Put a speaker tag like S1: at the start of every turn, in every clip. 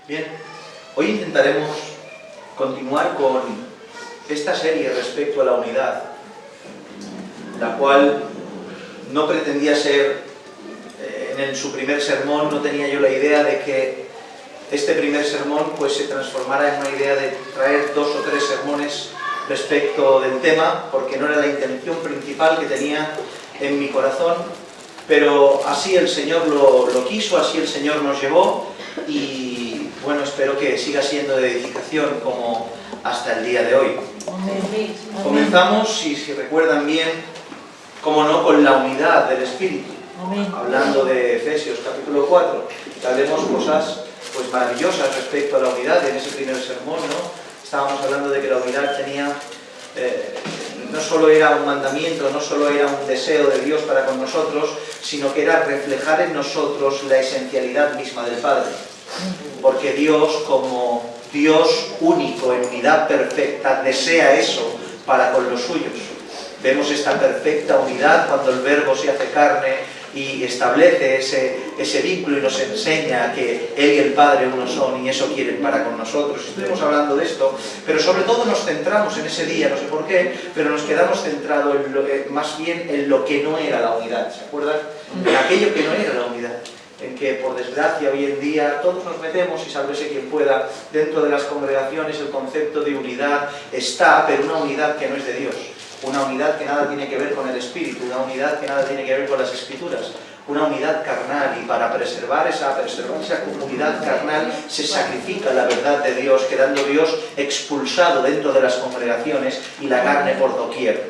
S1: Bien, hoy intentaremos continuar con esta serie respecto a la unidad, la cual no pretendía ser, en su primer sermón no tenía yo la idea de que este primer sermón pues se transformara en una idea de traer 2 o 3 sermones respecto del tema, porque no era la intención principal que tenía en mi corazón, pero así el Señor lo quiso, así el Señor nos llevó y bueno, espero que siga siendo de edificación como hasta el día de hoy. Comenzamos, si recuerdan bien, como no, con la unidad del Espíritu, hablando de Efesios capítulo 4, que hablemos cosas pues maravillosas respecto a la unidad en ese primer sermón, ¿no? Estábamos hablando de que la unidad tenía, no solo era un mandamiento, no solo era un deseo de Dios para con nosotros, sino que era reflejar en nosotros la esencialidad misma del Padre. Porque Dios, como Dios único, en unidad perfecta, desea eso para con los suyos. Vemos esta perfecta unidad cuando el Verbo se hace carne y establece ese vínculo y nos enseña que Él y el Padre uno son y eso quieren para con nosotros. Estuvimos hablando de esto, pero sobre todo nos centramos en ese día, no sé por qué, pero nos quedamos centrados más bien en lo que no era la unidad, ¿se acuerdan? En aquello que no era la unidad, en que por desgracia hoy en día todos nos metemos, y sálvese quien pueda, dentro de las congregaciones el concepto de unidad está, pero una unidad que no es de Dios. Una unidad que nada tiene que ver con el Espíritu, una unidad que nada tiene que ver con las Escrituras, una unidad carnal, y para preservar esa comunidad carnal se sacrifica la verdad de Dios, quedando Dios expulsado dentro de las congregaciones y la carne por doquier.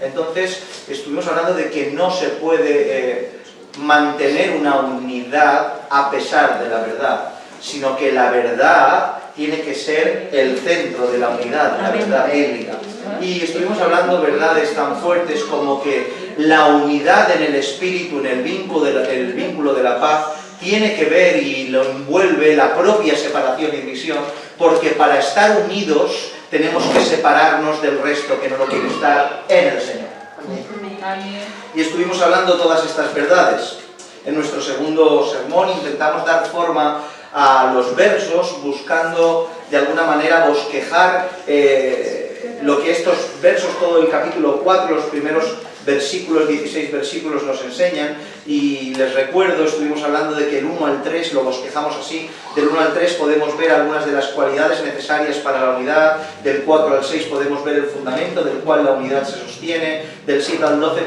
S1: Entonces, estuvimos hablando de que no se puede mantener una unidad a pesar de la verdad, sino que la verdad tiene que ser el centro de la unidad, la verdad bíblica. Y estuvimos hablando verdades tan fuertes como que la unidad en el Espíritu, en el vínculo de la paz, tiene que ver y lo envuelve la propia separación y división, porque para estar unidos tenemos que separarnos del resto que no lo quiere estar en el Señor. Y estuvimos hablando todas estas verdades. En nuestro segundo sermón intentamos dar forma a los versos, buscando de alguna manera bosquejar lo que estos versos, todo el capítulo 4, los primeros versículos, 16 versículos nos enseñan. Y les recuerdo, estuvimos hablando de que el 1 al 3 lo bosquejamos así. Del 1 al 3 podemos ver algunas de las cualidades necesarias para la unidad, del 4 al 6 podemos ver el fundamento del cual la unidad se sostiene, del 7 al 12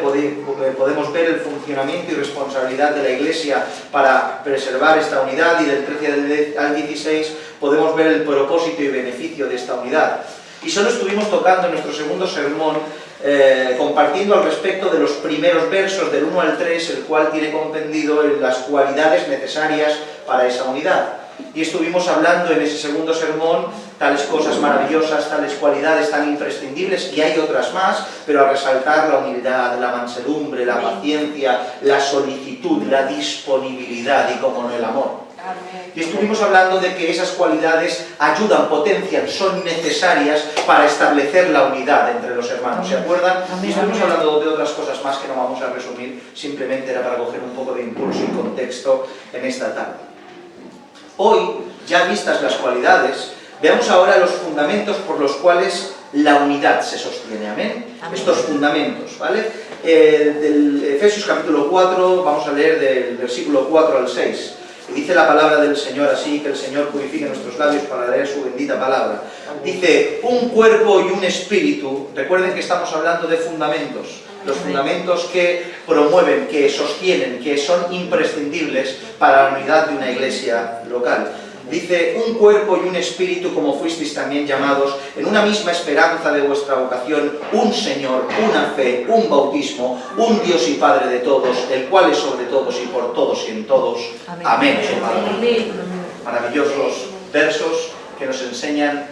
S1: podemos ver el funcionamiento y responsabilidad de la Iglesia para preservar esta unidad, y del 13 al 16 podemos ver el propósito y beneficio de esta unidad. Y solo estuvimos tocando en nuestro segundo sermón, compartiendo al respecto de los primeros versos del 1 al 3, el cual tiene comprendido las cualidades necesarias para esa unidad. Y estuvimos hablando en ese segundo sermón tales cosas maravillosas, tales cualidades tan imprescindibles, y hay otras más, pero a resaltar la humildad, la mansedumbre, la paciencia, la solicitud, la disponibilidad y, como no, el amor. Y estuvimos hablando de que esas cualidades ayudan, potencian, son necesarias para establecer la unidad entre los hermanos, ¿se acuerdan? Y estuvimos hablando de otras cosas más que no vamos a resumir, simplemente era para coger un poco de impulso y contexto en esta tarde. Hoy, ya vistas las cualidades, veamos ahora los fundamentos por los cuales la unidad se sostiene, ¿amén? Estos fundamentos, ¿vale? Del Efesios capítulo 4, vamos a leer del versículo 4 al 6. Y dice la palabra del Señor así, que el Señor purifique nuestros labios para leer su bendita palabra. Dice, un cuerpo y un espíritu. Recuerden que estamos hablando de fundamentos. Los fundamentos que promueven, que sostienen, que son imprescindibles para la unidad de una iglesia local. Dice, un cuerpo y un espíritu, como fuisteis también llamados, en una misma esperanza de vuestra vocación, un Señor, una fe, un bautismo, un Dios y Padre de todos, el cual es sobre todos y por todos y en todos. Amén. Maravillosos versos que nos enseñan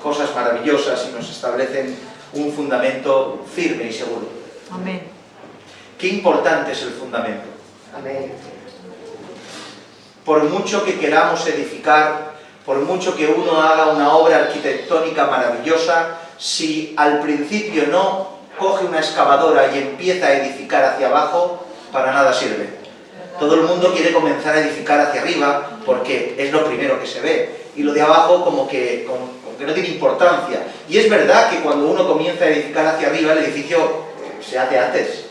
S1: cosas maravillosas y nos establecen un fundamento firme y seguro.
S2: Amén.
S1: Qué importante es el fundamento.
S2: Amén.
S1: Por mucho que queramos edificar, por mucho que uno haga una obra arquitectónica maravillosa, si al principio no coge una excavadora y empieza a edificar hacia abajo, para nada sirve. Todo el mundo quiere comenzar a edificar hacia arriba porque es lo primero que se ve. Y lo de abajo como que no tiene importancia. Y es verdad que cuando uno comienza a edificar hacia arriba, el edificio se hace antes.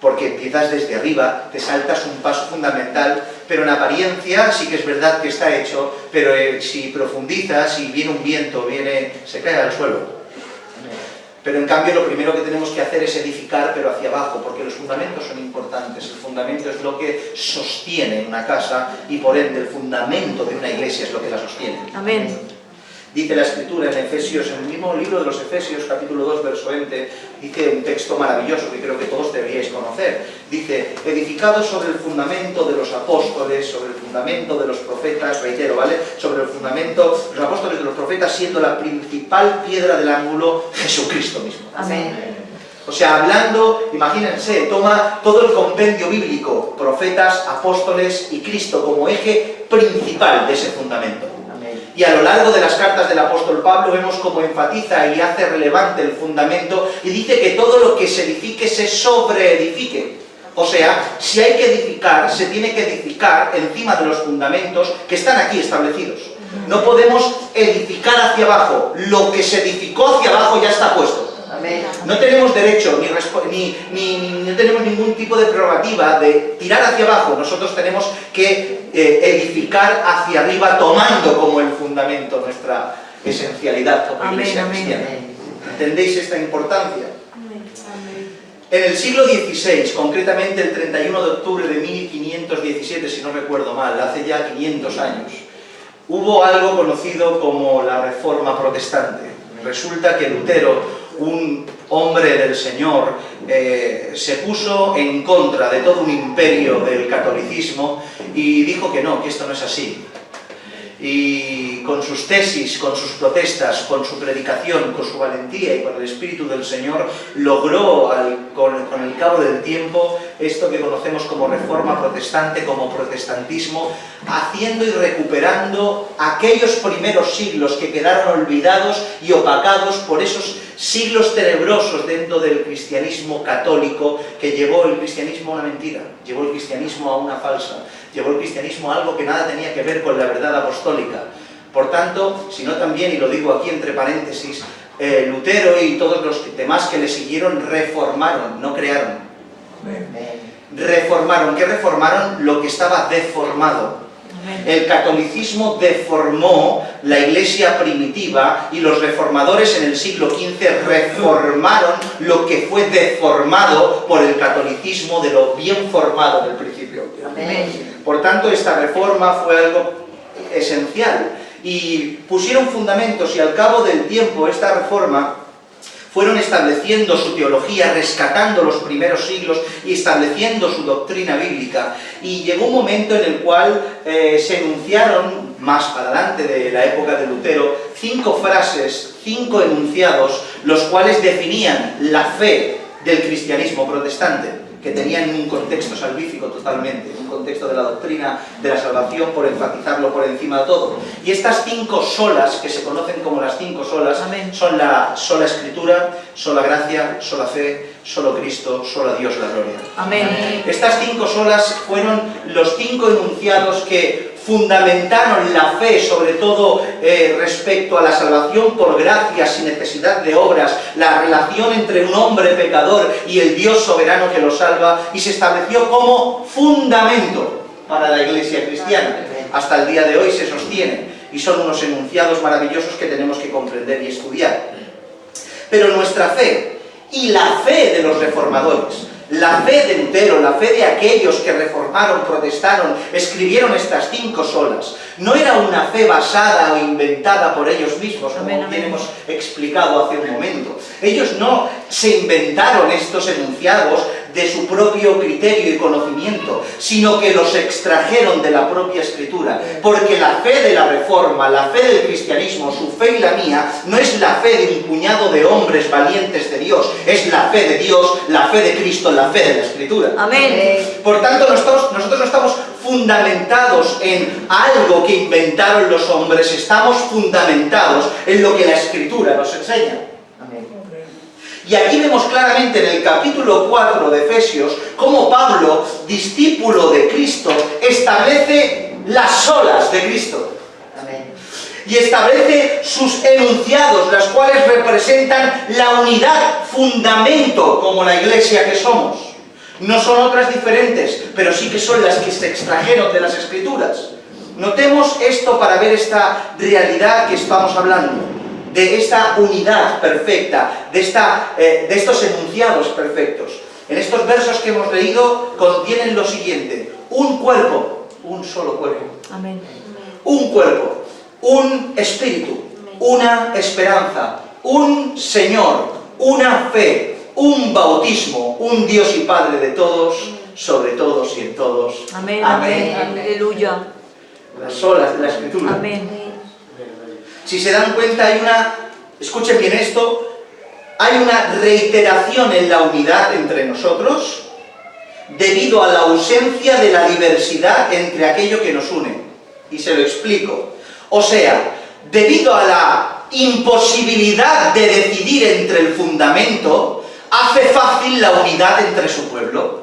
S1: Porque empiezas desde arriba, te saltas un paso fundamental, pero en apariencia sí que es verdad que está hecho, pero si profundizas, si viene un viento, se cae al suelo. Pero en cambio lo primero que tenemos que hacer es edificar, pero hacia abajo, porque los fundamentos son importantes. El fundamento es lo que sostiene una casa y por ende el fundamento de una iglesia es lo que la sostiene.
S2: Amén.
S1: Dice la Escritura en Efesios, en el mismo libro de los Efesios, capítulo 2, verso 20, dice un texto maravilloso que creo que todos deberíais conocer. Dice, edificados sobre el fundamento de los apóstoles, sobre el fundamento de los profetas, reitero, ¿vale? Sobre el fundamento de los apóstoles, de los profetas, siendo la principal piedra del ángulo Jesucristo mismo.
S2: Amén.
S1: O sea, hablando, imagínense, toma todo el compendio bíblico, profetas, apóstoles y Cristo como eje principal de ese fundamento. Y a lo largo de las cartas del apóstol Pablo vemos cómo enfatiza y hace relevante el fundamento y dice que todo lo que se edifique se sobreedifique. O sea, si hay que edificar, se tiene que edificar encima de los fundamentos que están aquí establecidos. No podemos edificar hacia abajo. Lo que se edificó hacia abajo ya está puesto. No tenemos derecho ni tenemos ningún tipo de prerrogativa de tirar hacia abajo. Nosotros tenemos que edificar hacia arriba tomando como el fundamento nuestra esencialidad como iglesia cristiana. ¿Entendéis esta importancia? En el siglo XVI, concretamente el 31 de octubre de 1517, si no recuerdo mal, hace ya 500 años, hubo algo conocido como la Reforma Protestante. Resulta que Lutero, un hombre del Señor, se puso en contra de todo un imperio del catolicismo y dijo que no, que esto no es así. Y con sus tesis, con sus protestas, con su predicación, con su valentía y con el Espíritu del Señor, logró con el cabo del tiempo esto que conocemos como Reforma Protestante, como protestantismo, haciendo y recuperando aquellos primeros siglos que quedaron olvidados y opacados por esos siglos tenebrosos dentro del cristianismo católico, que llevó el cristianismo a una mentira, llevó el cristianismo a una falsa, llevó el cristianismo a algo que nada tenía que ver con la verdad apostólica. Por tanto, sino también, y lo digo aquí entre paréntesis, Lutero y todos los demás que le siguieron reformaron, no crearon. Reformaron. ¿Qué reformaron? Lo que estaba deformado. El catolicismo deformó la iglesia primitiva y los reformadores en el siglo XV reformaron lo que fue deformado por el catolicismo de lo bien formado del principio. Por tanto, esta reforma fue algo esencial y pusieron fundamentos, y al cabo del tiempo esta reforma fueron estableciendo su teología, rescatando los primeros siglos y estableciendo su doctrina bíblica. Y llegó un momento en el cual se enunciaron, más para adelante de la época de Lutero, 5 frases, 5 enunciados, los cuales definían la fe del cristianismo protestante, que tenían un contexto salvífico totalmente, un contexto de la doctrina de la salvación, por enfatizarlo por encima de todo. Y estas 5 solas, que se conocen como las 5 solas, son la sola Escritura, sola gracia, sola fe, solo Cristo, sola Dios la gloria.
S2: Amén.
S1: Estas 5 solas fueron los 5 enunciados que fundamentaron la fe, sobre todo respecto a la salvación por gracia, sin necesidad de obras, la relación entre un hombre pecador y el Dios soberano que lo salva, y se estableció como fundamento para la iglesia cristiana. Hasta el día de hoy se sostiene, y son unos enunciados maravillosos que tenemos que comprender y estudiar. Pero nuestra fe, y la fe de los reformadores, la fe de Lutero, la fe de aquellos que reformaron, protestaron, escribieron estas 5 solas, no era una fe basada o inventada por ellos mismos, como bien hemos explicado hace un momento. Ellos no se inventaron estos enunciados de su propio criterio y conocimiento, sino que los extrajeron de la propia Escritura, porque la fe de la Reforma, la fe del cristianismo, su fe y la mía, no es la fe de un puñado de hombres valientes de Dios, es la fe de Dios, la fe de Cristo, la fe de la Escritura.
S2: Amén.
S1: Por tanto, nosotros no estamos fundamentados en algo que inventaron los hombres, estamos fundamentados en lo que la Escritura nos enseña. Y aquí vemos claramente en el capítulo 4 de Efesios cómo Pablo, discípulo de Cristo, establece las solas de Cristo.
S2: Amén.
S1: Y establece sus enunciados, las cuales representan la unidad, fundamento, como la iglesia que somos. No son otras diferentes, pero sí que son las que se extrajeron de las Escrituras. Notemos esto para ver esta realidad que estamos hablando, de esta unidad perfecta, de estos enunciados perfectos. En estos versos que hemos leído contienen lo siguiente: un cuerpo, un solo cuerpo.
S3: Amén.
S1: Un cuerpo, un espíritu, una esperanza, un Señor, una fe, un bautismo, un Dios y Padre de todos, sobre todos y en todos.
S3: Amén.
S1: Amén.
S3: Amén. Aleluya.
S1: Las solas de la Escritura.
S3: Amén.
S1: Si se dan cuenta, escuchen bien esto, hay una reiteración en la unidad entre nosotros debido a la ausencia de la diversidad entre aquello que nos une. Y se lo explico. O sea, debido a la imposibilidad de decidir entre el fundamento, hace fácil la unidad entre su pueblo.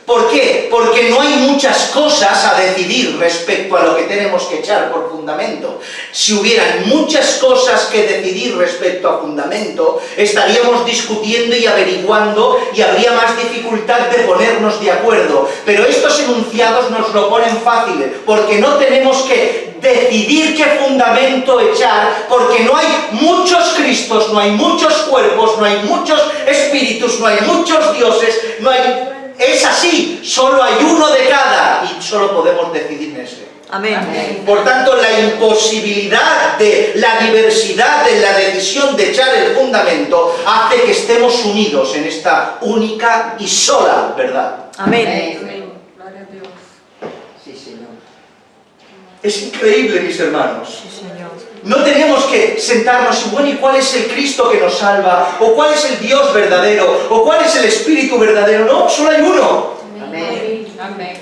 S1: ¿Por qué? Porque no hay muchas cosas a decidir respecto a lo que tenemos que echar por fundamento. Si hubieran muchas cosas que decidir respecto a fundamento, estaríamos discutiendo y averiguando y habría más dificultad de ponernos de acuerdo. Pero estos enunciados nos lo ponen fácil, porque no tenemos que decidir qué fundamento echar, porque no hay muchos Cristos, no hay muchos cuerpos, no hay muchos espíritus, no hay muchos dioses, no hay... Es así, solo hay uno de cada y solo podemos decidir en ese.
S3: Amén.
S1: Por tanto, la imposibilidad de la diversidad en la decisión de echar el fundamento hace que estemos unidos en esta única y sola verdad.
S3: Amén.
S2: Amén. Gloria a Dios. Sí, Señor.
S1: Es increíble, mis hermanos.
S3: Sí, Señor.
S1: No tenemos que sentarnos y, bueno, ¿y cuál es el Cristo que nos salva? ¿O cuál es el Dios verdadero? ¿O cuál es el Espíritu verdadero? No, solo hay uno.
S2: Amén. Amén.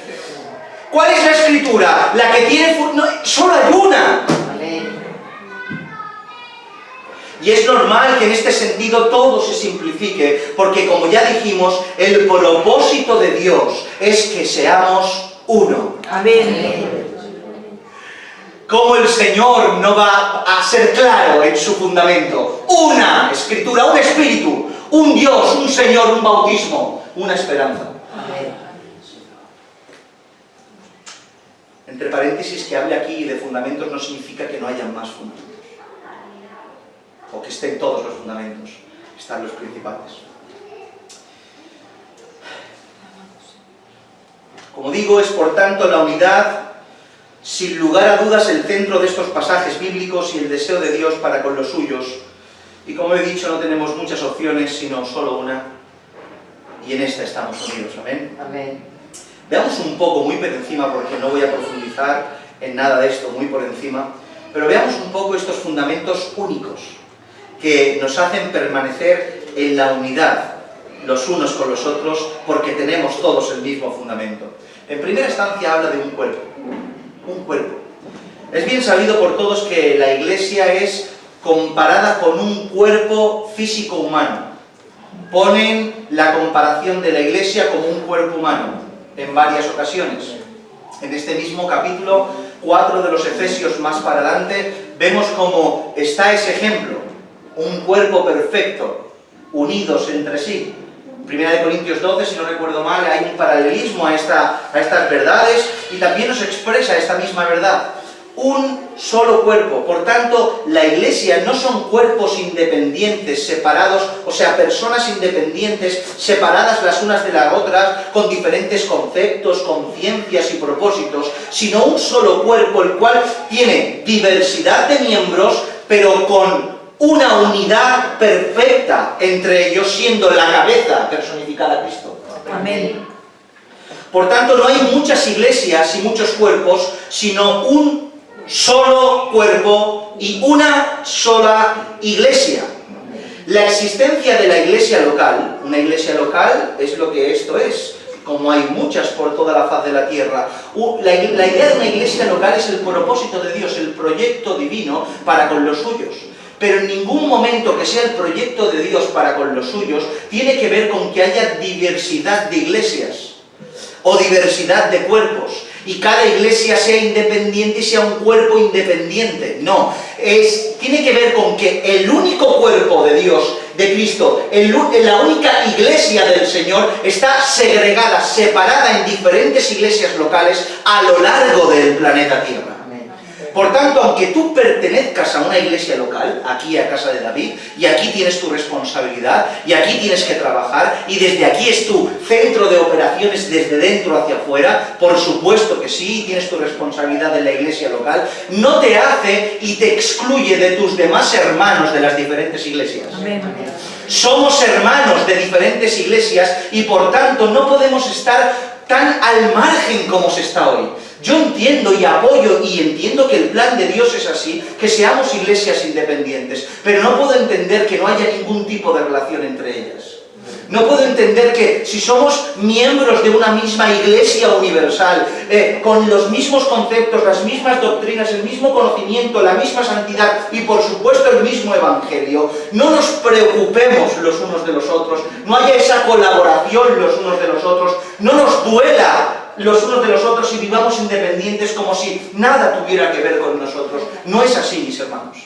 S1: ¿Cuál es la Escritura? La que tiene... No, solo hay una.
S2: Amén.
S1: Y es normal que en este sentido todo se simplifique, porque como ya dijimos, el propósito de Dios es que seamos uno.
S3: Amén.
S1: ¿Cómo el Señor no va a ser claro en su fundamento? Una Escritura, un Espíritu, un Dios, un Señor, un bautismo, una esperanza.
S2: Amén.
S1: Entre paréntesis, que hable aquí de fundamentos no significa que no haya más fundamentos. O que estén todos los fundamentos. Están los principales. Como digo, es por tanto la unidad, sin lugar a dudas, el centro de estos pasajes bíblicos y el deseo de Dios para con los suyos. Y como he dicho, no tenemos muchas opciones, sino solo una. Y en esta estamos unidos. Amén.
S2: Amén.
S1: Veamos un poco, muy por encima, porque no voy a profundizar en nada de esto, muy por encima, pero veamos un poco estos fundamentos únicos que nos hacen permanecer en la unidad los unos con los otros, porque tenemos todos el mismo fundamento. En primera instancia habla de un cuerpo. Un cuerpo. Es bien sabido por todos que la Iglesia es comparada con un cuerpo físico humano. Ponen la comparación de la Iglesia como un cuerpo humano en varias ocasiones. En este mismo capítulo 4 de los Efesios, más para adelante, vemos cómo está ese ejemplo. Un cuerpo perfecto, unidos entre sí. Primera de Corintios 12, si no recuerdo mal, hay un paralelismo a estas verdades y también nos expresa esta misma verdad. Un solo cuerpo. Por tanto, la Iglesia no son cuerpos independientes, separados, o sea, personas independientes, separadas las unas de las otras, con diferentes conceptos, conciencias y propósitos, sino un solo cuerpo, el cual tiene diversidad de miembros, pero con una unidad perfecta entre ellos, siendo la cabeza personificada Cristo.
S3: Amén.
S1: Por tanto, no hay muchas iglesias y muchos cuerpos, sino un solo cuerpo y una sola iglesia. La existencia de la iglesia local, una iglesia local es lo que esto es, como hay muchas por toda la faz de la tierra. La idea de una iglesia local es el propósito de Dios, el proyecto divino para con los suyos. pero en ningún momento que sea el proyecto de Dios para con los suyos tiene que ver con que haya diversidad de iglesias o diversidad de cuerpos y cada iglesia sea independiente y sea un cuerpo independiente. No, tiene que ver con que el único cuerpo de Dios, de Cristo, la única iglesia del Señor está segregada, separada en diferentes iglesias locales a lo largo del planeta Tierra. Por tanto, aunque tú pertenezcas a una iglesia local, aquí a Casa de David, y aquí tienes tu responsabilidad, y aquí tienes que trabajar, y desde aquí es tu centro de operaciones desde dentro hacia afuera, por supuesto que sí, tienes tu responsabilidad en la iglesia local, no te hace y te excluye de tus demás hermanos de las diferentes iglesias.
S3: Amén.
S1: Somos hermanos de diferentes iglesias y por tanto no podemos estar tan al margen como se está hoy. Yo entiendo y apoyo y entiendo que el plan de Dios es así, que seamos iglesias independientes, pero no puedo entender que no haya ningún tipo de relación entre ellas. No puedo entender que si somos miembros de una misma iglesia universal, con los mismos conceptos, las mismas doctrinas, el mismo conocimiento, la misma santidad y por supuesto el mismo evangelio, no nos preocupemos los unos de los otros, no haya esa colaboración los unos de los otros, no nos duela los unos de los otros y vivamos independientes como si nada tuviera que ver con nosotros. No es así, mis hermanos.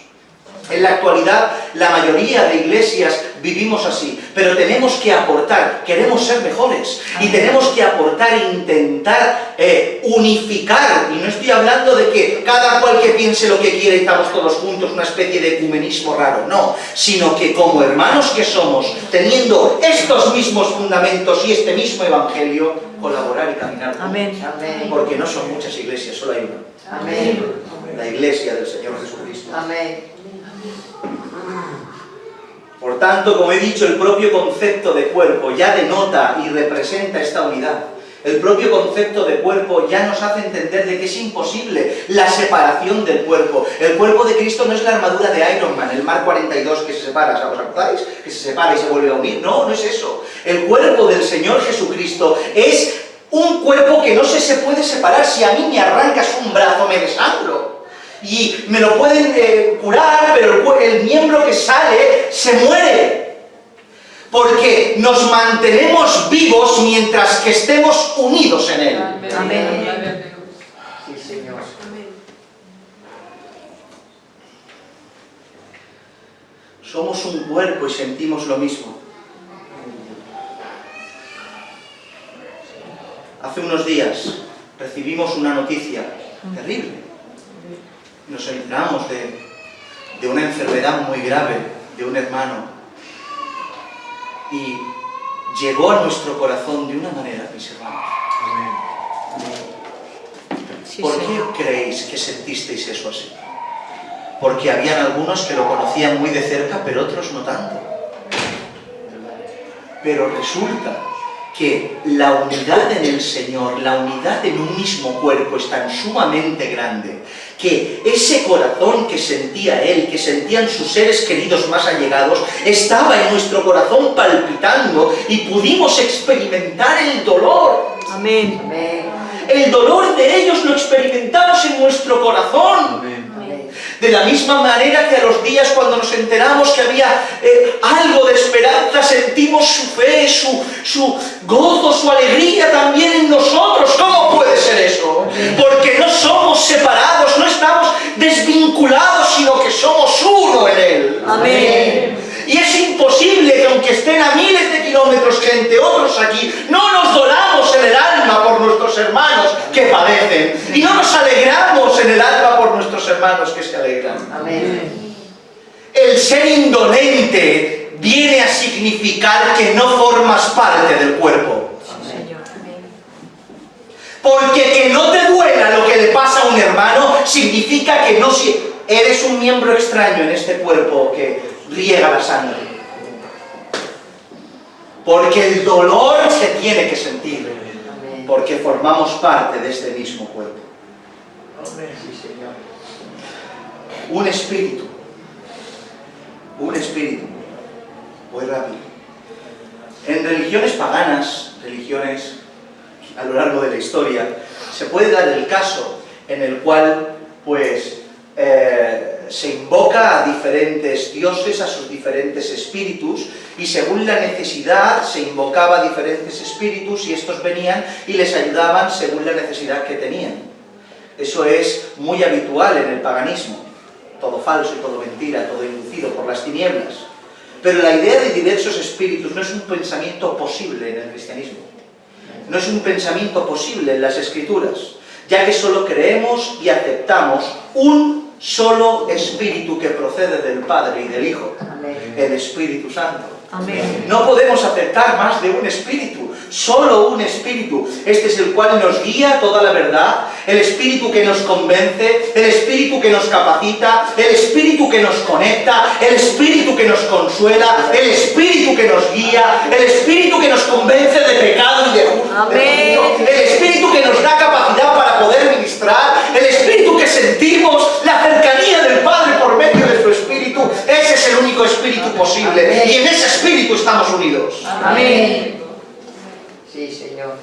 S1: En la actualidad, la mayoría de iglesias vivimos así, pero tenemos que aportar, queremos ser mejores, y tenemos que aportar e intentar unificar, y no estoy hablando de que cada cual que piense lo que quiera y estamos todos juntos, una especie de ecumenismo raro, no, sino que como hermanos que somos, teniendo estos mismos fundamentos y este mismo evangelio, colaborar y caminar juntos.
S3: Amén.
S1: Porque no son muchas iglesias, solo hay una.
S2: Amén.
S1: La iglesia del Señor Jesucristo.
S2: Amén.
S1: Por tanto, como he dicho, el propio concepto de cuerpo ya denota y representa esta unidad. El propio concepto de cuerpo ya nos hace entender de que es imposible la separación del cuerpo. El cuerpo de Cristo no es la armadura de Iron Man, el Mark 42 que se separa, ¿os acordáis? Que se separa y se vuelve a unir. No, no es eso. El cuerpo del Señor Jesucristo es un cuerpo que no se puede separar. Si a mí me arrancas un brazo, me desangro. Y me lo pueden curar, pero el miembro que sale se muere. Porque nos mantenemos vivos mientras que estemos unidos en Él.
S2: Amén.
S3: Amén.
S2: Sí, Señor.
S1: Somos un cuerpo y sentimos lo mismo. Hace unos días recibimos una noticia terrible. Nos enteramos de una enfermedad muy grave de un hermano y llegó a nuestro corazón de una manera, mis hermanos.
S3: Sí,
S1: ¿Por
S3: Señor.
S1: qué creéis que sentisteis eso así? Porque habían algunos que lo conocían muy de cerca, pero otros no tanto. Pero resulta que la unidad en el Señor, la unidad en un mismo cuerpo es tan sumamente grande, que ese corazón que sentía Él, que sentían sus seres queridos más allegados, estaba en nuestro corazón palpitando y pudimos experimentar el dolor.
S3: Amén.
S2: Amén.
S1: El dolor de ellos lo experimentamos en nuestro corazón.
S2: Amén.
S1: De la misma manera que a los días cuando nos enteramos que había algo de esperanza, sentimos su fe, su gozo, su alegría también en nosotros. ¿Cómo puede ser eso? Porque no somos separados, no estamos desvinculados, sino que somos uno en Él.
S3: Amén.
S1: Y es imposible que aunque estén a miles de kilómetros gente, otros aquí, no nos dolamos en el alma por nuestros hermanos que padecen. Y no nos alegramos en el alma por nuestros hermanos que se alegran.
S2: Amén.
S1: El ser indolente viene a significar que no formas parte del cuerpo.
S3: Señor.
S1: Porque que no te duela lo que le pasa a un hermano significa que no eres un miembro extraño en este cuerpo que riega la sangre. Porque el dolor se tiene que sentir,
S2: Amén.
S1: porque formamos parte de este mismo cuerpo.
S2: Sí, Señor.
S1: Un espíritu, muy rápido. En religiones paganas, religiones a lo largo de la historia, se puede dar el caso en el cual, pues, se invoca a diferentes dioses, a sus diferentes espíritus, y según la necesidad se invocaba a diferentes espíritus y estos venían y les ayudaban según la necesidad que tenían. Eso es muy habitual en el paganismo. Todo falso y todo mentira, todo inducido por las tinieblas. Pero la idea de diversos espíritus no es un pensamiento posible en el cristianismo. No es un pensamiento posible en las Escrituras, ya que solo creemos y aceptamos un solo espíritu que procede del Padre y del Hijo, el Espíritu Santo.
S3: Amén.
S1: No podemos aceptar más de un espíritu, solo un espíritu. Este es el cual nos guía a toda la verdad, el espíritu que nos convence, el espíritu que nos capacita, el espíritu que nos conecta, el espíritu que nos consuela, el espíritu que nos guía, el espíritu que nos convence de pecado y de justicia, el espíritu que nos da capacidad para poder ministrar, el espíritu que sentimos la cercanía del Padre por medio de su espíritu. Ese es el único espíritu posible y en ese espíritu estamos unidos.
S3: Amén.
S2: Sí, Señor.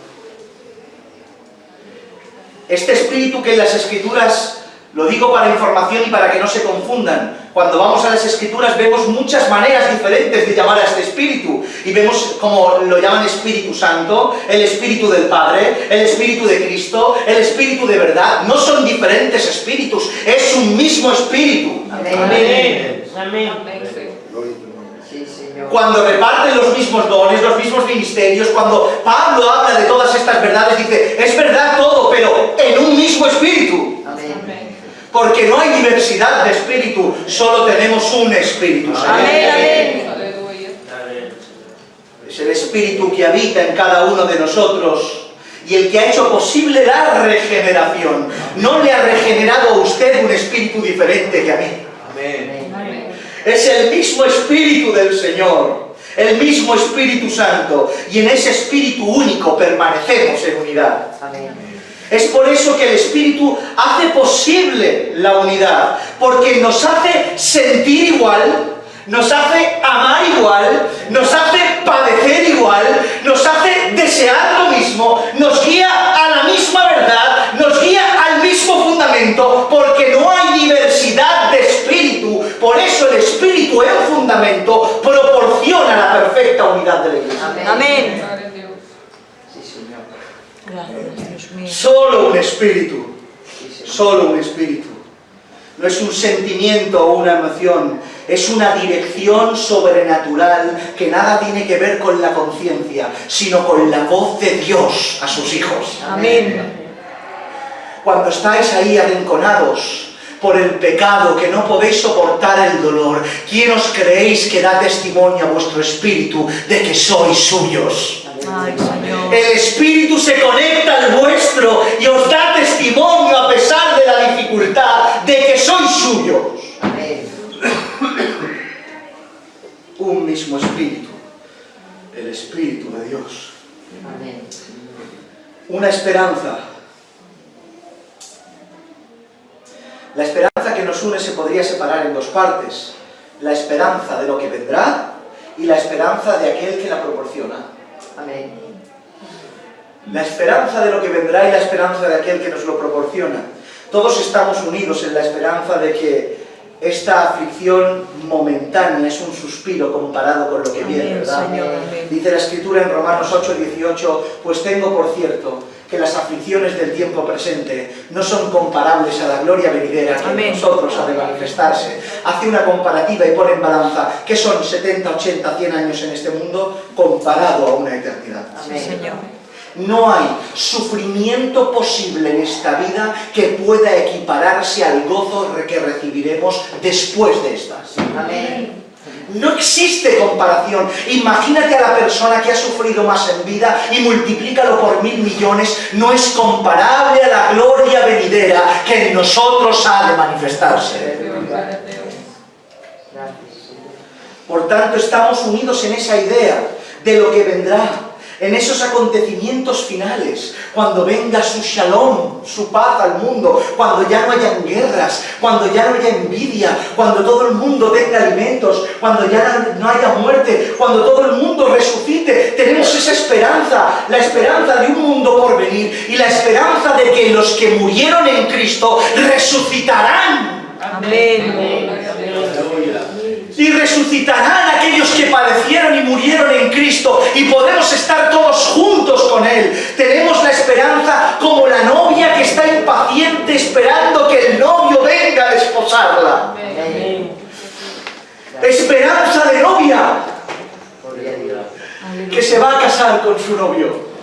S1: Este espíritu que en las Escrituras, lo digo para información y para que no se confundan, cuando vamos a las Escrituras vemos muchas maneras diferentes de llamar a este espíritu, y vemos como lo llaman Espíritu Santo, el Espíritu del Padre, el Espíritu de Cristo, el Espíritu de verdad. No son diferentes espíritus, es un mismo espíritu.
S2: Amén.
S3: Amén. Amén.
S2: Sí, Señor.
S1: Cuando reparten los mismos dones, los mismos ministerios, cuando Pablo habla de todas estas verdades, dice, es verdad todo, pero en un mismo espíritu.
S2: Amén.
S1: Porque no hay diversidad de espíritu, solo tenemos un espíritu.
S3: Amén. Amén.
S4: Aleluya.
S1: Es el espíritu que habita en cada uno de nosotros y el que ha hecho posible la regeneración. No le ha regenerado a usted un espíritu diferente que a mí.
S2: Amén.
S1: Es el mismo Espíritu del Señor, el mismo Espíritu Santo, y en ese Espíritu único permanecemos en unidad.
S2: Amén.
S1: Es por eso que el Espíritu hace posible la unidad, porque nos hace sentir igual, nos hace amar igual, nos hace padecer igual, nos hace desear lo mismo, nos guía a la misma verdad, nos guía al mismo fundamento, porque no hay diversidad de espíritu. Por eso el espíritu en fundamento proporciona la perfecta unidad de la Iglesia.
S2: Amén.
S3: Amén.
S4: Gloria a Dios.
S2: Sí, Señor.
S3: Gracias, Dios mío.
S1: Solo un espíritu,
S2: Sí, Señor.
S1: solo un espíritu. No es un sentimiento o una emoción, es una dirección sobrenatural que nada tiene que ver con la conciencia, sino con la voz de Dios a sus hijos.
S3: Amén.
S1: Cuando estáis ahí arrinconados por el pecado, que no podéis soportar el dolor, ¿quién os creéis que da testimonio a vuestro espíritu de que sois suyos?
S3: Ay, Señor.
S1: El espíritu se conecta al vuestro y os da testimonio a pesar de la dificultad de que sois suyos.
S2: Amén.
S1: Un mismo espíritu, el Espíritu de Dios.
S2: Amén.
S1: Una esperanza. La esperanza que nos une se podría separar en dos partes. La esperanza de lo que vendrá y la esperanza de aquel que la proporciona.
S2: Amén.
S1: La esperanza de lo que vendrá y la esperanza de aquel que nos lo proporciona. Todos estamos unidos en la esperanza de que esta aflicción momentánea es un suspiro comparado con lo que viene,
S3: Amén,
S1: ¿verdad?
S3: Señor. Amén.
S1: Dice la Escritura en Romanos 8:18, pues tengo por cierto que las aflicciones del tiempo presente no son comparables a la gloria venidera que
S3: Amén.
S1: en nosotros ha de manifestarse. Hace una comparativa y pone en balanza ¿qué son 70, 80, 100 años en este mundo comparado a una eternidad?
S3: Sí, Señor.
S1: No hay sufrimiento posible en esta vida que pueda equipararse al gozo que recibiremos después de esta.
S2: Amén.
S1: No existe comparación. Imagínate a la persona que ha sufrido más en vida y multiplícalo por 1000 millones. No es comparable a la gloria venidera que en nosotros ha de manifestarse.
S4: Gloria a Dios.
S2: Gracias, Señor.
S1: Por tanto, estamos unidos en esa idea de lo que vendrá, en esos acontecimientos finales, cuando venga su shalom, su paz al mundo, cuando ya no hayan guerras, cuando ya no haya envidia, cuando todo el mundo tenga alimentos, cuando ya no haya muerte, cuando todo el mundo resucite. Tenemos esa esperanza, la esperanza de un mundo por venir y la esperanza de que los que murieron en Cristo resucitarán.
S3: Amén.
S1: Y resucitarán aquellos que padecieron y murieron en Cristo, y podemos estar todos juntos con Él. Tenemos la esperanza como la novia que está impaciente esperando que el novio venga a desposarla. Esperanza de novia que se va a casar con su novio.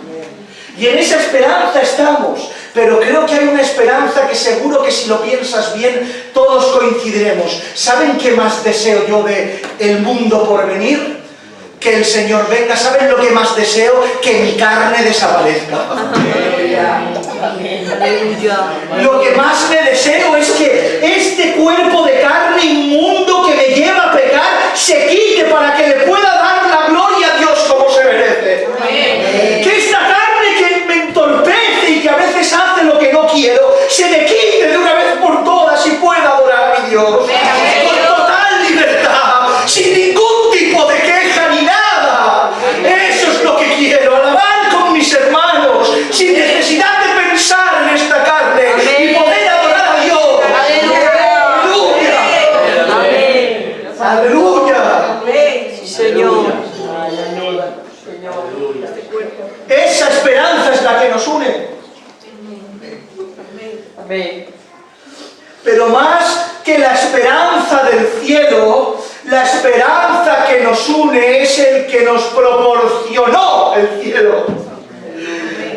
S1: Y en esa esperanza estamos. Pero creo que hay una esperanza que seguro que si lo piensas bien, todos coincidiremos. ¿Saben qué más deseo yo del mundo por venir? Que el Señor venga. ¿Saben lo que más deseo? Que mi carne desaparezca. Lo que más me deseo es que este cuerpo de carne inmundo que me lleva a pecar se quite para que le pueda dar la gloria a Dios como se merece. Que esta carne que me entorpece y que a veces hace lo que no quiero, se me quite de una vez por todas y pueda adorar a mi Dios. Con total libertad, sin ningún tipo de queja ni nada. Eso es lo que quiero, alabar con mis hermanos, sin necesidad de pensar en esta carne y poder adorar a Dios. ¡Aleluya! ¡Aleluya!
S3: Sí, Señor.
S1: Esa esperanza es la que nos une. Pero más que la esperanza del cielo, la esperanza que nos une es el que nos proporcionó el cielo.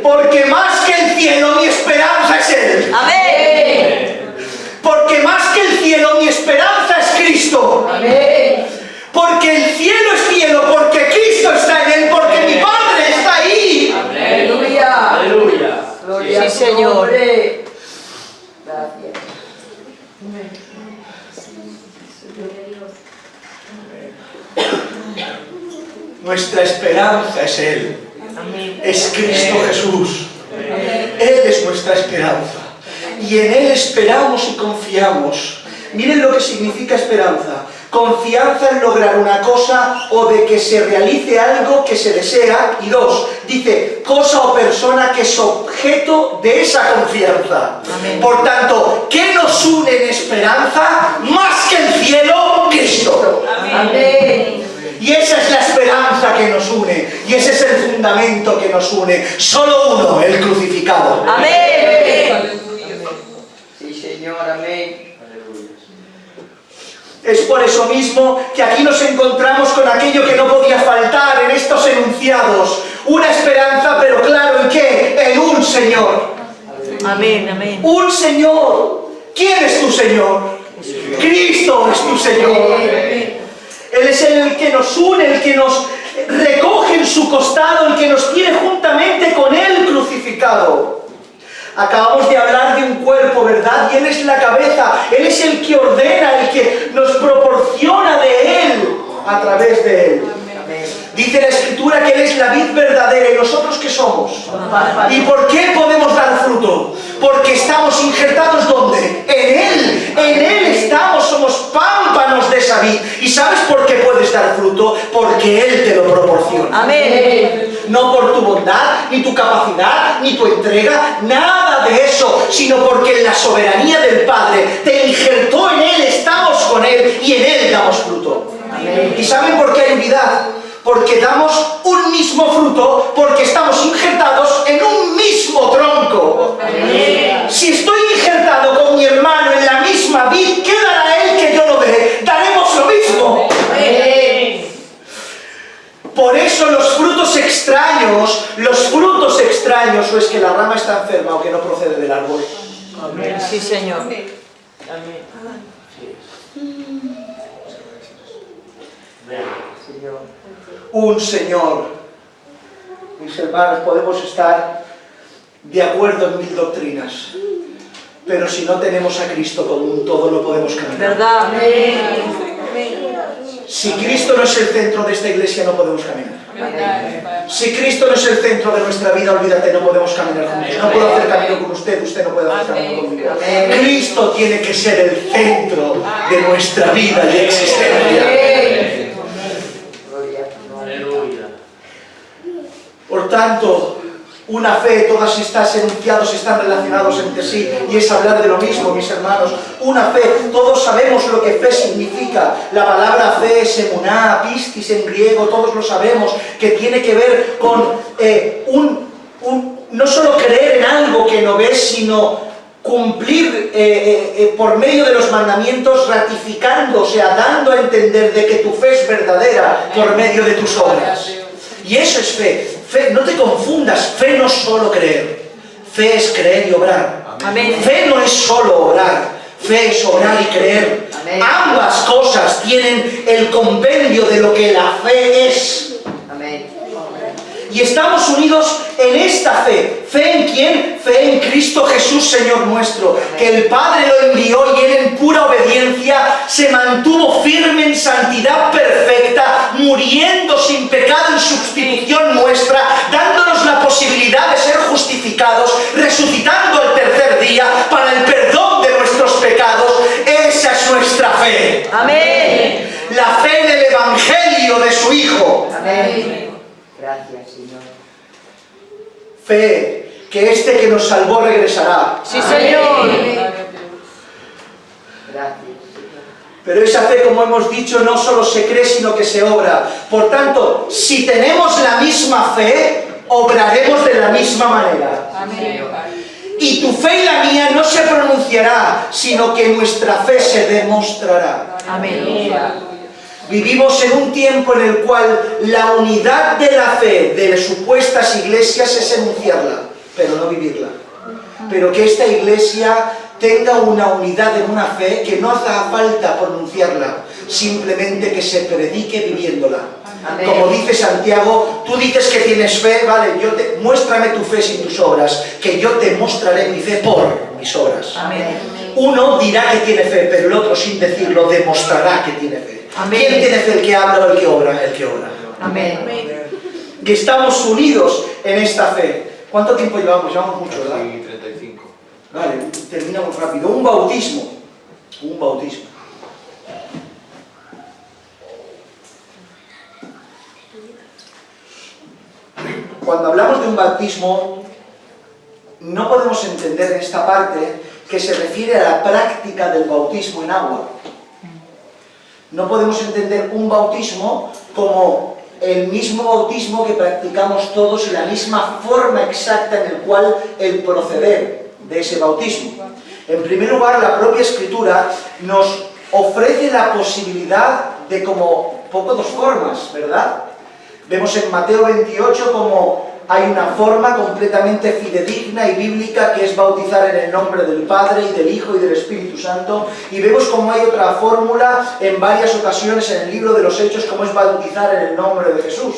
S1: Porque más que el cielo, mi esperanza es Él.
S3: Amén.
S1: Porque más que el cielo, mi esperanza es Cristo. Porque el cielo es cielo, porque Cristo está en Él, porque mi Padre está ahí.
S2: Aleluya.
S3: Sí, Señor.
S2: Gracias.
S1: Nuestra esperanza es Él.
S3: Amén.
S1: Es Cristo Jesús. Él es nuestra esperanza. Y en Él esperamos y confiamos. Miren lo que significa esperanza. Confianza en lograr una cosa o de que se realice algo que se desea. Y dos, dice, cosa o persona que es objeto de esa confianza.
S3: Amén.
S1: Por tanto, ¿qué nos une en esperanza? Más que el cielo, Cristo.
S2: Amén.
S1: Y esa es la esperanza que nos une. Y ese es el fundamento que nos une. Solo uno, el crucificado.
S3: Amén.
S2: Sí, Señor, amén.
S1: Es por eso mismo que aquí nos encontramos con aquello que no podía faltar en estos enunciados. Una esperanza, pero claro, ¿en qué? En un Señor.
S3: Amén, amén.
S1: Un Señor. ¿Quién es tu Señor? Cristo es tu Señor. Él es el que nos une, el que nos recoge en su costado, el que nos tiene juntamente con Él crucificado. Acabamos de hablar de un cuerpo, ¿verdad? Y Él es la cabeza, Él es el que ordena, el que nos proporciona de Él, a través de Él. Dice la Escritura que Él es la vid verdadera, ¿y nosotros qué somos? ¿Y por qué podemos dar fruto? Porque estamos injertados ¿dónde? En Él estamos, somos pámpanos de esa vid. ¿Y sabes por qué puedes dar fruto? Porque Él te lo proporciona.
S3: Amén.
S1: No por tu bondad, ni tu capacidad, ni tu entrega, nada de eso, sino porque en la soberanía del Padre te injertó en Él, estamos con Él y en Él damos fruto. ¿Y saben por qué hay unidad? Porque damos un mismo fruto, porque estamos injertados en un mismo tronco. Si estoy injertado con mi hermano en la misma vid, ¿qué dará él que yo no dé? Daremos lo mismo. Por eso los frutos extraños, o es que la rama está enferma o que no procede del árbol.
S3: Sí, Señor.
S1: Un Señor. Mis hermanos, podemos estar de acuerdo en mil doctrinas, pero si no tenemos a Cristo como un todo, no podemos caminar.
S3: ¿Verdad?
S1: Si Cristo no es el centro de esta iglesia, no podemos caminar. Si Cristo no es el centro de nuestra vida, olvídate, no podemos caminar juntos. No puedo hacer camino con usted, usted no puede hacer camino conmigo. Cristo tiene que ser el centro de nuestra vida y existencia. Por tanto, Una fe, todas estas enunciados están relacionados entre sí y es hablar de lo mismo, mis hermanos. Una fe, todos sabemos lo que fe significa. La palabra fe es emuná, pistis en griego, todos lo sabemos, que tiene que ver con no solo creer en algo que no ves, sino cumplir por medio de los mandamientos, ratificando, o sea, dando a entender de que tu fe es verdadera por medio de tus obras. Y eso es fe. Fe, no te confundas, fe no es solo creer, fe es creer y obrar.
S3: Amén.
S1: Fe no es solo obrar, fe es obrar y creer.
S2: Amén.
S1: Ambas cosas tienen el compendio de lo que la fe es.
S2: Amén.
S1: Y estamos unidos en esta fe. ¿Fe en quién? Fe en Cristo Jesús, Señor nuestro, que el Padre lo envió y Él en pura obediencia se mantuvo firme en santidad perfecta, muriendo sin pecado en sustitución nuestra, dándonos la posibilidad de ser justificados, resucitando el tercer día para el perdón de nuestros pecados. Esa es nuestra fe.
S3: Amén.
S1: La fe en el Evangelio de su Hijo.
S2: Amén. Gracias, Señor.
S1: Fe que este que nos salvó regresará.
S3: Sí, Señor.
S2: Gracias.
S1: Pero esa fe, como hemos dicho, no solo se cree, sino que se obra. Por tanto, si tenemos la misma fe, obraremos de la misma manera.
S3: Amén.
S1: Y tu fe y la mía no se pronunciará, sino que nuestra fe se demostrará.
S3: Amén.
S1: Vivimos en un tiempo en el cual la unidad de la fe de supuestas iglesias es enunciarla, pero no vivirla. Pero que esta iglesia tenga una unidad en una fe que no hace falta pronunciarla, simplemente que se predique viviéndola.
S2: Amén.
S1: Como dice Santiago, tú dices que tienes fe, vale, muéstrame tu fe sin tus obras, que yo te mostraré mi fe por mis obras.
S3: Amén.
S1: Uno dirá que tiene fe, pero el otro sin decirlo demostrará que tiene fe.
S3: Amén.
S1: ¿Quién tiene fe? ¿El que habla o el que obra? El que obra.
S3: Amén.
S1: Que estamos unidos en esta fe. ¿Cuánto tiempo llevamos? Llevamos mucho, ¿verdad?
S4: 35.
S1: Vale, terminamos rápido. Un bautismo. Un bautismo. Cuando hablamos de un bautismo, no podemos entender en esta parte que se refiere a la práctica del bautismo en agua. No podemos entender un bautismo como el mismo bautismo que practicamos todos y la misma forma exacta en el cual el proceder de ese bautismo. En primer lugar, la propia Escritura nos ofrece la posibilidad de como poco dos formas, ¿verdad? Vemos en Mateo 28 como hay una forma completamente fidedigna y bíblica que es bautizar en el nombre del Padre y del Hijo y del Espíritu Santo, y vemos como hay otra fórmula en varias ocasiones en el libro de los Hechos como es bautizar en el nombre de Jesús.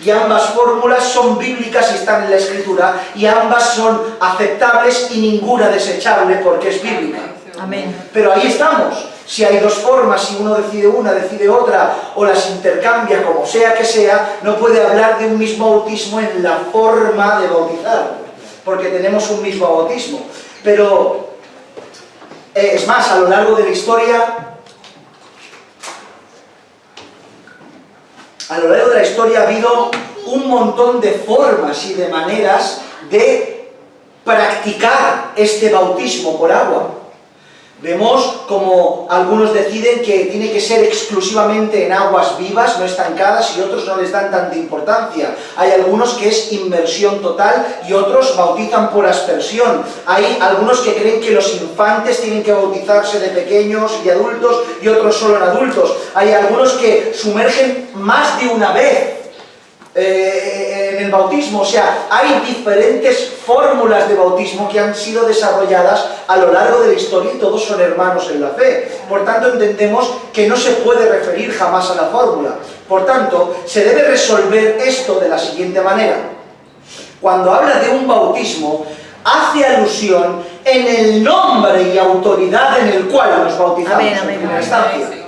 S1: Y ambas fórmulas son bíblicas y están en la Escritura, y ambas son aceptables y ninguna desechable porque es bíblica.
S3: Amén.
S1: Pero ahí estamos. Si hay dos formas, si uno decide una, decide otra, o las intercambia como sea que sea, no puede hablar de un mismo bautismo en la forma de bautizar, porque tenemos un mismo bautismo. Pero, es más, a lo largo de la historia, ha habido un montón de formas y de maneras de practicar este bautismo por agua. Vemos como algunos deciden que tiene que ser exclusivamente en aguas vivas, no estancadas, y otros no les dan tanta importancia. Hay algunos que es inmersión total y otros bautizan por aspersión. Hay algunos que creen que los infantes tienen que bautizarse de pequeños y adultos y otros solo en adultos. Hay algunos que sumergen más de una vez en el bautismo. O sea, hay diferentes fórmulas de bautismo que han sido desarrolladas a lo largo de la historia y todos son hermanos en la fe. Por tanto, entendemos que no se puede referir jamás a la fórmula. Por tanto, se debe resolver esto de la siguiente manera. Cuando habla de un bautismo, hace alusión en el nombre y autoridad en el cual nos bautizamos.
S3: Amén, amén,
S1: en primera
S3: amén.
S1: instancia.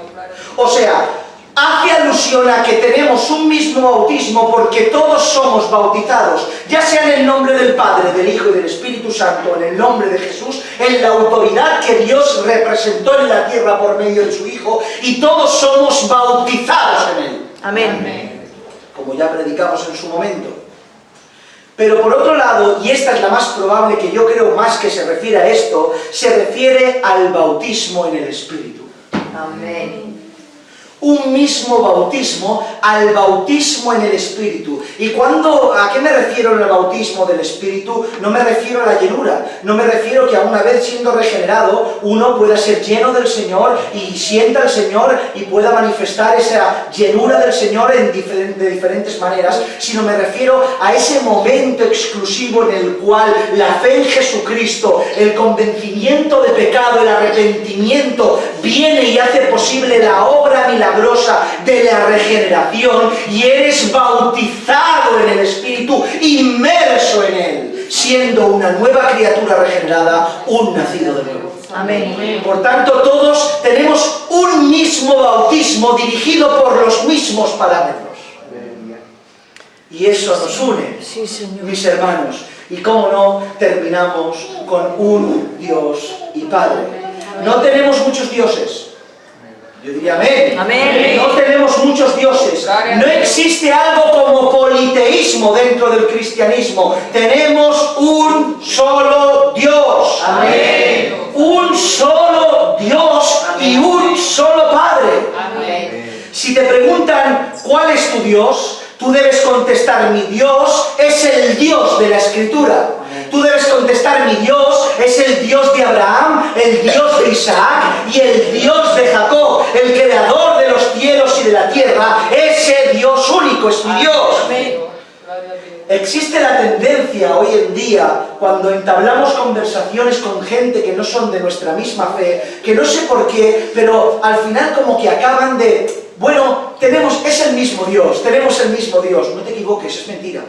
S1: O sea, hace alusión a que tenemos un mismo bautismo porque todos somos bautizados, ya sea en el nombre del Padre, del Hijo y del Espíritu Santo, en el nombre de Jesús, en la autoridad que Dios representó en la tierra por medio de su Hijo, y todos somos bautizados en Él.
S3: Amén.
S1: Como ya predicamos en su momento.
S4: Pero por otro lado, y esta es la más probable, que yo creo más que se refiere a esto, se refiere al bautismo en el Espíritu.
S2: Amén.
S4: Un mismo bautismo, al bautismo en el Espíritu. ¿Y a qué me refiero en el bautismo del Espíritu? No me refiero a la llenura, no me refiero que a una vez siendo regenerado, uno pueda ser lleno del Señor y sienta al Señor y pueda manifestar esa llenura del Señor de diferentes maneras, sino me refiero a ese momento exclusivo en el cual la fe en Jesucristo, el convencimiento de pecado, el arrepentimiento, viene y hace posible la obra milagrosa de la regeneración y eres bautizado en el Espíritu, inmerso en Él, siendo una nueva criatura regenerada, un nacido de nuevo.
S3: Amén.
S4: Por tanto, todos tenemos un mismo bautismo dirigido por los mismos parámetros. Y eso nos une,
S3: Sí, Señor.
S4: mis hermanos. Y cómo no, terminamos con un Dios y Padre. No tenemos muchos dioses. Yo diría amén.
S3: Amén.
S4: No tenemos muchos dioses. No existe algo como politeísmo dentro del cristianismo. Tenemos un solo Dios.
S3: Amén.
S4: Un solo Dios y un solo Padre.
S2: Amén.
S4: Si te preguntan cuál es tu Dios, tú debes contestar: mi Dios es el Dios de la Escritura. Tú debes contestar: mi Dios es el Dios de Abraham, el Dios de Isaac y el Dios de Jacob, el creador de los cielos y de la tierra. Ese Dios único es mi Dios. Existe la tendencia hoy en día, cuando entablamos conversaciones con gente que no son de nuestra misma fe, que no sé por qué, pero al final como que acaban de... Bueno, es el mismo Dios, tenemos el mismo Dios. No te equivoques, es mentira.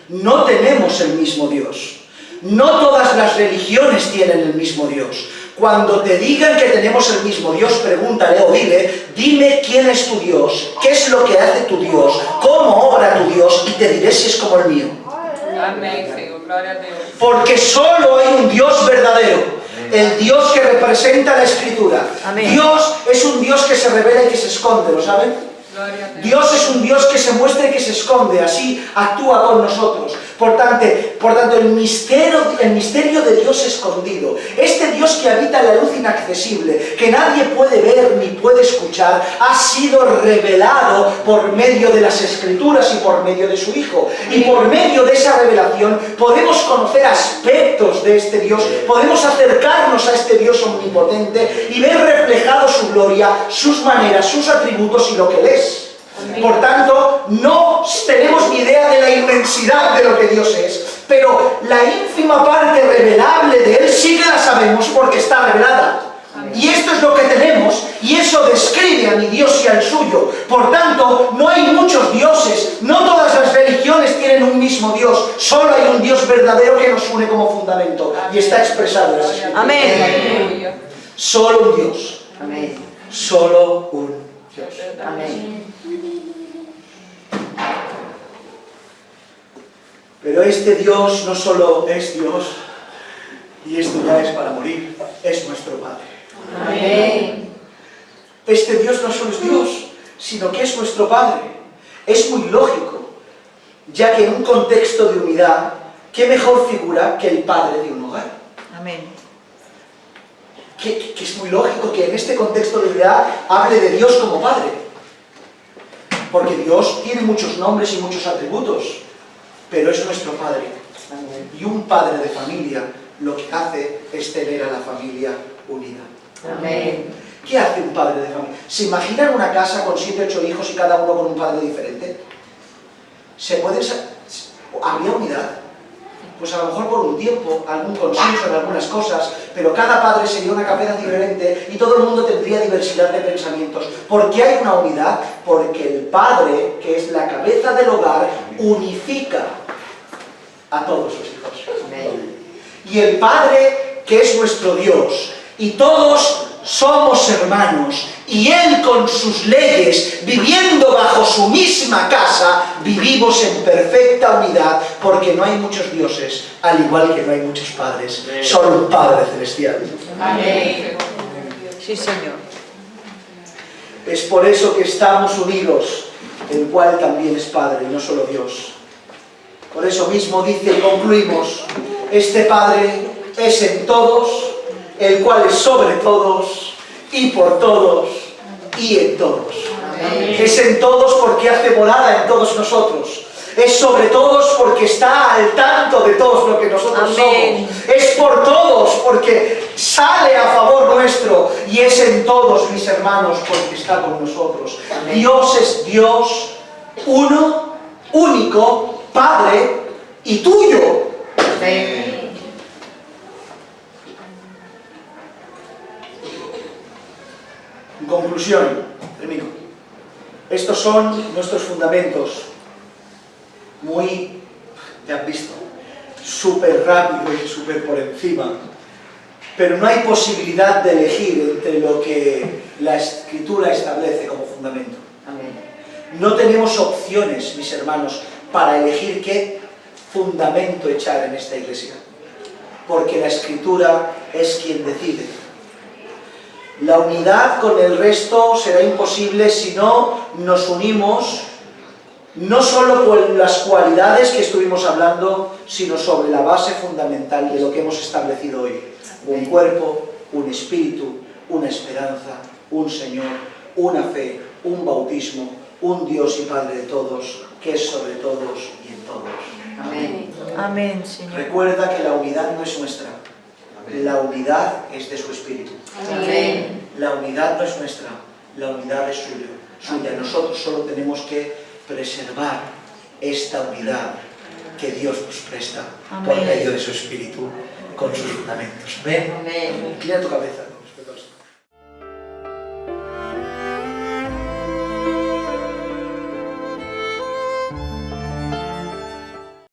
S4: No tenemos el mismo Dios. No todas las religiones tienen el mismo Dios. Cuando te digan que tenemos el mismo Dios, pregúntale o dime quién es tu Dios, qué es lo que hace tu Dios, cómo obra tu Dios, y te diré si es como el mío.
S3: Amén, Señor. Gloria a Dios.
S4: Porque solo hay un Dios verdadero, el Dios que representa la Escritura.
S3: Amén.
S4: Dios es un Dios que se revela y que se esconde, ¿lo saben? Dios es un Dios que se muestra y que se esconde, así actúa con nosotros. Por tanto, el misterio de Dios escondido, este Dios que habita en la luz inaccesible, que nadie puede ver ni puede escuchar, ha sido revelado por medio de las Escrituras y por medio de su Hijo. Y por medio de esa revelación podemos conocer aspectos de este Dios, podemos acercarnos a este Dios omnipotente y ver reflejado su gloria, sus maneras, sus atributos y lo que Él es. Por tanto, no tenemos ni idea de la inmensidad de lo que Dios es, pero la ínfima parte revelable de Él sí que la sabemos porque está revelada. Y esto es lo que tenemos, y eso describe a mi Dios y al suyo. Por tanto, no hay muchos dioses, no todas las religiones tienen un mismo Dios, solo hay un Dios verdadero que nos une como fundamento, y está expresado en las Escrituras.
S3: Amén.
S4: Solo un Dios.
S2: Amén.
S4: Solo un Dios.
S2: Amén.
S4: Pero este Dios no solo es Dios, y esto ya es para morir, es nuestro Padre.
S2: Amén.
S4: Este Dios no solo es Dios, sino que es nuestro Padre. Es muy lógico, ya que en un contexto de unidad, ¿qué mejor figura que el padre de un hogar?
S3: Amén.
S4: Que es muy lógico que en este contexto de unidad hable de Dios como Padre. Porque Dios tiene muchos nombres y muchos atributos, pero es nuestro Padre. Y un padre de familia lo que hace es tener a la familia unida.
S2: Amén.
S4: ¿Qué hace un padre de familia? ¿Se imaginan una casa con 7 o 8 hijos y cada uno con un padre diferente? ¿Habría unidad? Pues a lo mejor por un tiempo, algún consenso en algunas cosas, pero cada padre sería una cabeza diferente y todo el mundo tendría diversidad de pensamientos. ¿Por qué hay una unidad? Porque el padre, que es la cabeza del hogar, unifica a todos sus hijos.
S2: Amén.
S4: Y el Padre, que es nuestro Dios, y todos somos hermanos, y Él con sus leyes, viviendo bajo su misma casa, vivimos en perfecta unidad, porque no hay muchos dioses, al igual que no hay muchos padres, solo un Padre celestial.
S2: Amén.
S3: Sí, Señor.
S4: Es por eso que estamos unidos, el cual también es Padre, y no solo Dios. Por eso mismo dice y concluimos, este Padre es en todos, el cual es sobre todos y por todos y en todos.
S2: Amén.
S4: Es en todos porque hace morada en todos nosotros. Es sobre todos porque está al tanto de todos lo que nosotros
S3: Amén.
S4: somos. Es por todos porque sale a favor nuestro. Y es en todos, mis hermanos, porque está con nosotros.
S2: Amén.
S4: Dios es Dios, uno, único, Padre y tuyo.
S2: Amén.
S4: En conclusión, termino. Estos son nuestros fundamentos. Muy, ya han visto, súper rápido y súper por encima. Pero no hay posibilidad de elegir entre lo que la Escritura establece como fundamento.
S2: Amén.
S4: No tenemos opciones, mis hermanos, para elegir qué fundamento echar en esta iglesia. Porque la Escritura es quien decide. La unidad con el resto será imposible si no nos unimos, no solo con las cualidades que estuvimos hablando, sino sobre la base fundamental de lo que hemos establecido hoy. Un cuerpo, un espíritu, una esperanza, un Señor, una fe, un bautismo, un Dios y Padre de todos, que es sobre todos y en todos.
S2: Amén.
S3: Amén, Señor.
S4: Recuerda que la unidad no es nuestra, la unidad es de su Espíritu.
S2: Amén.
S4: La unidad no es nuestra, la unidad es suya. Nosotros solo tenemos que preservar esta unidad que Dios nos presta por
S3: Amén.
S4: medio de su Espíritu con sus fundamentos. Amén.
S2: Amén.
S4: Inclina tu cabeza.